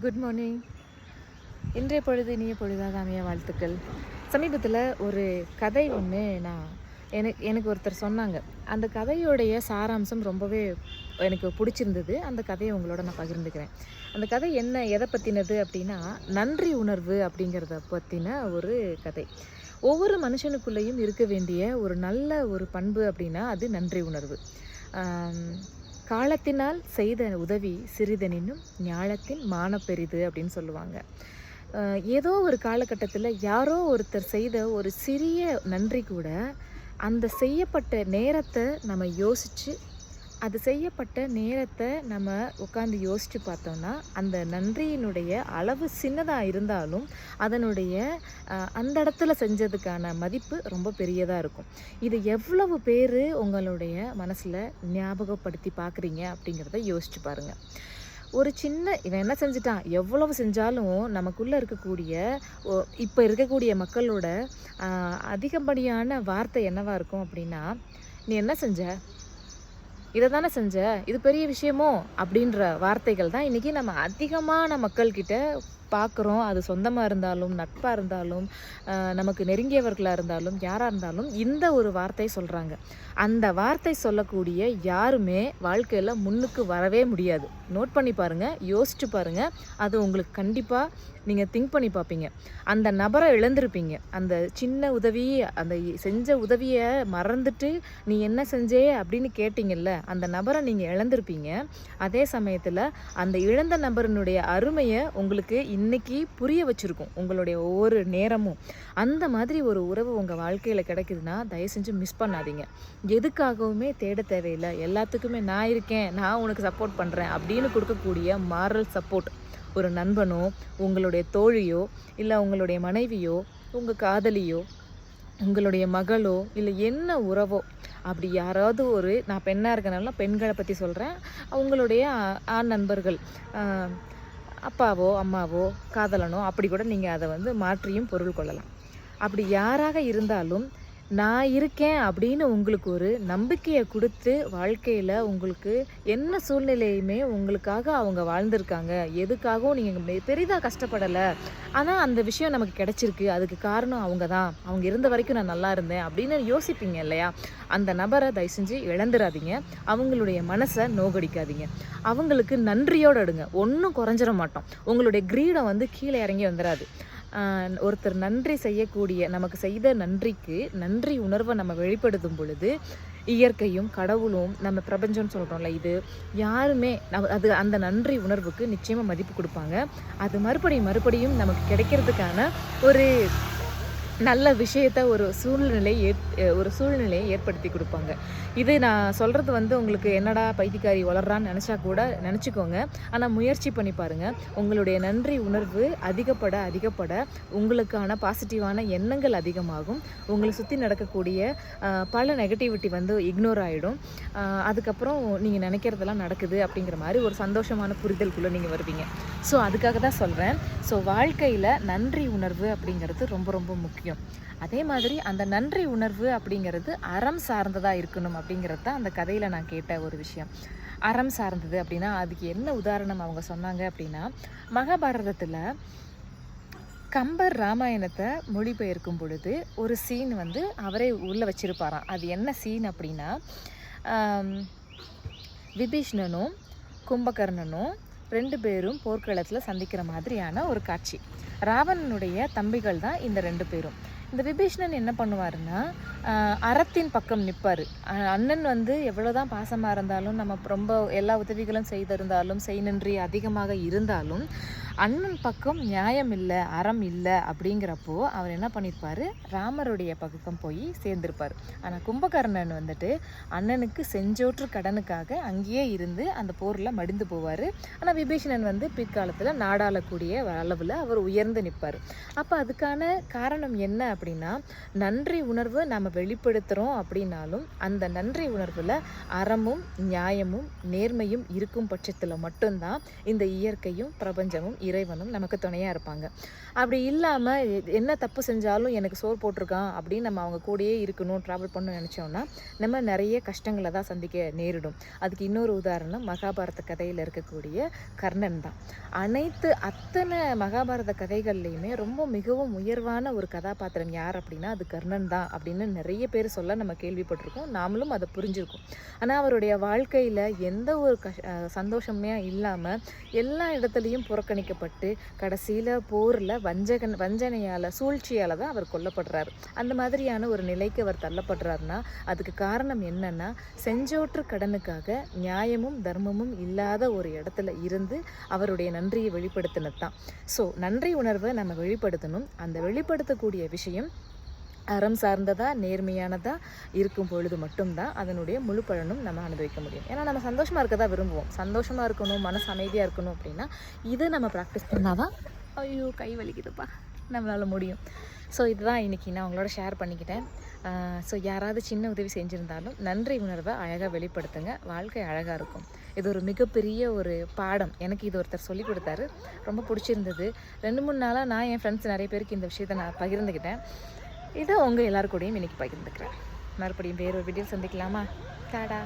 Good morning. இன்றைய பொழுது இனிய பொழுதாக அமைய வாழ்த்துக்கள். சமீபத்தில் ஒரு கதை ஒன்று எனக்கு ஒருத்தர் சொன்னாங்க. அந்த கதையோடைய சாராம்சம் ரொம்பவே எனக்கு பிடிச்சிருந்தது. அந்த கதையை உங்களோட நான் பகிர்ந்துக்கிறேன். அந்த கதை எதை பற்றினது அப்படின்னா, நன்றி உணர்வு அப்படிங்கிறத பற்றின ஒரு கதை. ஒவ்வொரு மனுஷனுக்குள்ளேயும் இருக்க வேண்டிய ஒரு நல்ல ஒரு பண்பு அப்படின்னா அது நன்றி உணர்வு. காலத்தினால் செய்த உதவி சிறிதெனினும் ஞாலத்தின் மானப்பெரிது அப்படின்னு சொல்லுவாங்க. ஏதோ ஒரு காலகட்டத்தில் யாரோ ஒருத்தர் செய்த ஒரு சிறிய நன்றி கூட, அந்த செய்யப்பட்ட நேரத்தை நம்ம யோசித்து, அது செய்யப்பட்ட நேரத்தை நம்ம உட்காந்து யோசித்து பார்த்தோன்னா, அந்த நன்றியினுடைய அளவு சின்னதாக இருந்தாலும் அதனுடைய அந்த இடத்துல செஞ்சதுக்கான மதிப்பு ரொம்ப பெரியதாக இருக்கும். இது எவ்வளவு பேர் உங்களுடைய மனசில் ஞாபகப்படுத்தி பார்க்குறீங்க அப்படிங்கிறத யோசிச்சு பாருங்கள். ஒரு சின்ன இவன் என்ன செஞ்சிட்டான், எவ்வளவு செஞ்சாலும் நமக்குள்ளே இருக்கக்கூடிய இப்போ இருக்கக்கூடிய மக்களோட அதிகப்படியான வார்த்தை என்னவாக இருக்கும் அப்படின்னா, நீ என்ன செஞ்ச, இதை தானே செஞ்ச, இது பெரிய விஷயமோ அப்படின்ற வார்த்தைகள் தான் இன்றைக்கி நம்ம அதிகமான மக்கள்கிட்ட பார்க்குறோம். அது சொந்தமாக இருந்தாலும், நட்பாக இருந்தாலும், நமக்கு நெருங்கியவர்களாக இருந்தாலும், யாராக இருந்தாலும் இந்த ஒரு வார்த்தை சொல்கிறாங்க. அந்த வார்த்தை சொல்லக்கூடிய யாருமே வாழ்க்கையில் முன்னுக்கு வரவே முடியாது. நோட் பண்ணி பாருங்கள், யோசிச்சு பாருங்கள். அது உங்களுக்கு கண்டிப்பாக நீங்கள் திங்க் பண்ணி பார்ப்பீங்க. அந்த நபரை இழந்திருப்பீங்க. அந்த சின்ன உதவி, அந்த செஞ்ச உதவியை மறந்துட்டு நீ என்ன செஞ்சே அப்படின்னு கேட்டிங்கல்ல, அந்த நபரை நீங்கள் இழந்திருப்பீங்க. அதே சமயத்தில் அந்த இழந்த நபரினுடைய அருமையை உங்களுக்கு இன்னைக்கு புரிய வச்சுருக்கும் உங்களுடைய ஒவ்வொரு நேரமும். அந்த மாதிரி ஒரு உறவு உங்கள் வாழ்க்கையில் கிடைக்குதுன்னா தயவு செஞ்சு மிஸ் பண்ணாதீங்க. எதுக்காகவுமே தேட தேவையில்லை. எல்லாத்துக்குமே நான் இருக்கேன், நான் உனக்கு சப்போர்ட் பண்ணுறேன் அப்படின்னு கொடுக்கக்கூடிய மாரல் சப்போர்ட் ஒரு நண்பனோ, உங்களுடைய தோழியோ, இல்லை உங்களுடைய மனைவியோ, உங்கள் காதலியோ, உங்களுடைய மகளோ, இல்லை என்ன உறவோ, அப்படி யாராவது ஒரு, நான் பெண்ணாக இருக்கனால பெண்களை பற்றி சொல்கிறேன், உங்களுடைய ஆண் நண்பர்கள், அப்பாவோ அம்மாவோ காதலனோ, அப்படி கூட நீங்கள் அதை மாற்றியும் பொருள் கொள்ளலாம். அப்படி யாராக இருந்தாலும் நான் இருக்கேன் அப்படின்னு உங்களுக்கு ஒரு நம்பிக்கையை கொடுத்து, வாழ்க்கையில் உங்களுக்கு என்ன சூழ்நிலையுமே உங்களுக்காக அவங்க வாழ்ந்திருக்காங்க. எதுக்காகவும் நீங்கள் பெரிதாக கஷ்டப்படலை, ஆனால் அந்த விஷயம் நமக்கு கிடச்சிருக்கு, அதுக்கு காரணம் அவங்க தான், அவங்க இருந்த வரைக்கும் நான் நல்லா இருந்தேன் அப்படின்னு யோசிப்பீங்க இல்லையா? அந்த நபரை தயவு செஞ்சு இழந்துடாதீங்க. அவங்களுடைய மனசை நோகடிக்காதீங்க. அவங்களுக்கு நன்றியோடு எடுங்க. ஒன்றும் குறைஞ்சிட மாட்டோம். உங்களுடைய கிரீடம் கீழே இறங்கி வந்துடாது. ஒருத்தர் நன்றி செய்யக்கூடிய, நமக்கு செய்த நன்றிக்கு நன்றி உணர்வை நம்ம வெளிப்படுத்தும் பொழுது, இயற்கையும் கடவுளும் நம்ம பிரபஞ்சம்னு சொல்கிறோம்ல, இது யாருமே அந்த நன்றி உணர்வுக்கு நிச்சயமாக மதிப்பு கொடுப்பாங்க. அது மறுபடியும் நமக்கு கிடைக்கிறதுக்கான ஒரு நல்ல விஷயத்த ஒரு சூழ்நிலையை ஏற்படுத்தி கொடுப்பாங்க. இது நான் சொல்கிறது உங்களுக்கு என்னடா பைத்தியக்காரி வளர்றான்னு நினச்சா கூட நினச்சிக்கோங்க. ஆனால் முயற்சி பண்ணி பாருங்கள். உங்களுடைய நன்றி உணர்வு அதிகப்பட உங்களுக்கான பாசிட்டிவான எண்ணங்கள் அதிகமாகும். உங்களை சுற்றி நடக்கக்கூடிய பல நெகட்டிவிட்டி இக்னோர் ஆகிடும். அதுக்கப்புறம் நீங்கள் நினைக்கிறதெல்லாம் நடக்குது அப்படிங்கிற மாதிரி ஒரு சந்தோஷமான புரிதலுக்குள்ளே நீங்கள் வருவீங்க. ஸோ அதுக்காக தான் சொல்கிறேன். ஸோ வாழ்க்கையில் நன்றி உணர்வு அப்படிங்கிறது ரொம்ப ரொம்ப முக்கியம். அதே மாதிரி அந்த நன்றி உணர்வு அப்படிங்கிறது அறம் சார்ந்ததாக இருக்கணும் அப்படிங்கிறது தான் அந்த கதையில் நான் கேட்ட ஒரு விஷயம். அறம் சார்ந்தது அப்படின்னா அதுக்கு என்ன உதாரணம் அவங்க சொன்னாங்க அப்படின்னா, மகாபாரதத்தில் கம்பர் ராமாயணத்தை மொழிபெயர்க்கும் பொழுது ஒரு சீன் அவரே உள்ளே வச்சிருப்பாராம். அது என்ன சீன் அப்படின்னா, விபீஷ்ணனும் கும்பகர்ணனும் 2 பேரும் போர்க்களத்தில் சந்திக்கிற மாதிரியான ஒரு காட்சி. ராவணனுடைய தம்பிகள் தான் இந்த 2 பேரும். இந்த விபீஷ்ணன் என்ன பண்ணுவாருன்னா, அறத்தின் பக்கம் நிற்பார். அண்ணன் எவ்வளோதான் பாசமாக இருந்தாலும், நம்ம ரொம்ப எல்லா உதவிகளும் செய்திருந்தாலும், நன்றி அதிகமாக இருந்தாலும், அண்ணன் பக்கம் நியாயம் இல்லை, அறம் இல்லை அப்படிங்கிறப்போ அவர் என்ன பண்ணியிருப்பார், ராமருடைய பக்கம் போய் சேர்ந்திருப்பார். ஆனால் கும்பகர்ணன் அண்ணனுக்கு செஞ்சோற்று கடனுக்காக அங்கேயே இருந்து அந்த போரில் மடிந்து போவார். ஆனால் விபீஷணன் பிற்காலத்தில் நாடாளக்கூடிய அளவில் அவர் உயர்ந்து நிற்பார். அப்போ அதுக்கான காரணம் என்ன அப்படின்னா, நன்றி உணர்வு நம்ம வெளிப்படுத்துகிறோம் அப்படின்னாலும் அந்த நன்றி உணர்வில் அறமும் நியாயமும் நேர்மையும் இருக்கும் பட்சத்தில் மட்டும்தான் இந்த இயற்கையும் பிரபஞ்சமும் இறைவனும் நமக்கு துணையாக இருப்பாங்க. அப்படி இல்லாமல் என்ன தப்பு செஞ்சாலும் எனக்கு சோறு போட்டிருக்கான் அப்படின்னு நம்ம அவங்க கூடயே இருக்கணும், ட்ராவல் பண்ணணும்னு நினச்சோன்னா நம்ம நிறைய கஷ்டங்களை தான் சந்திக்க நேரிடும். அதுக்கு இன்னொரு உதாரணம் மகாபாரத கதையில் இருக்கக்கூடிய கர்ணன் தான். அத்தனை மகாபாரத கதைகள்லையுமே ரொம்ப மிகவும் உயர்வான ஒரு கதாபாத்திரம் யார் அப்படின்னா அது கர்ணன் தான் அப்படின்னு நிறைய பேர் சொல்ல நம்ம கேள்விப்பட்டிருக்கோம். நாமளும் அதை புரிஞ்சிருக்கோம். ஆனால் அவருடைய வாழ்க்கையில் எந்த ஒரு சந்தோஷமே இல்லாமல் எல்லா இடத்துலையும் புறக்கணிக்கப்பட்டு கடைசியில் போரில் வஞ்சனையால் சூழ்ச்சியால் தான் அவர் கொல்லப்படுறார். அந்த மாதிரியான ஒரு நிலைக்கு அவர் தள்ளப்படுறாருன்னா அதுக்கு காரணம் என்னன்னா செஞ்சோற்று கடனுக்காக நியாயமும் தர்மமும் இல்லாத ஒரு இடத்துல இருந்து அவருடைய நன்றியை வெளிப்படுத்தினது தான். ஸோ நன்றி உணர்வை நம்ம வெளிப்படுத்தணும். அந்த வெளிப்படுத்தக்கூடிய விஷயம் அறம் சார்ந்ததா நேர்மையானதா இருக்கும் பொழுது மட்டும்தான் அதனுடைய முழு பலனும் நம்ம அனுபவிக்க முடியும். ஏன்னா நம்ம சந்தோஷமாக இருக்க தான் விரும்புவோம். சந்தோஷமாக இருக்கணும், மனசு அமைதியாக இருக்கணும் அப்படின்னா இதை நம்ம ப்ராக்டிஸ் பண்ணாதான் ஐயோ கை வலிக்குதுப்பா நம்மளால் முடியும். ஸோ இதுதான் இன்றைக்கி நான் உங்களோட ஷேர் பண்ணிக்கிட்டேன். ஸோ யாராவது சின்ன உதவி செஞ்சுருந்தாலும் நன்றி உணர்வை அழகாக வெளிப்படுத்துங்க. வாழ்க்கை அழகாக இருக்கும். இது ஒரு மிகப்பெரிய ஒரு பாடம். எனக்கு இது ஒருத்தர் சொல்லி கொடுத்தாரு, ரொம்ப பிடிச்சிருந்தது. 2-3 நாளாக நான் என் ஃப்ரெண்ட்ஸ் நிறைய பேருக்கு இந்த விஷயத்தை நான் பகிர்ந்துக்கிட்டேன். இதை உங்கள் எல்லாருக்கூடையும் இன்றைக்கி பகிர்ந்துக்கிறேன். மறுபடியும் வேறு ஒரு வீடியோ சந்திக்கலாமா? டாடா.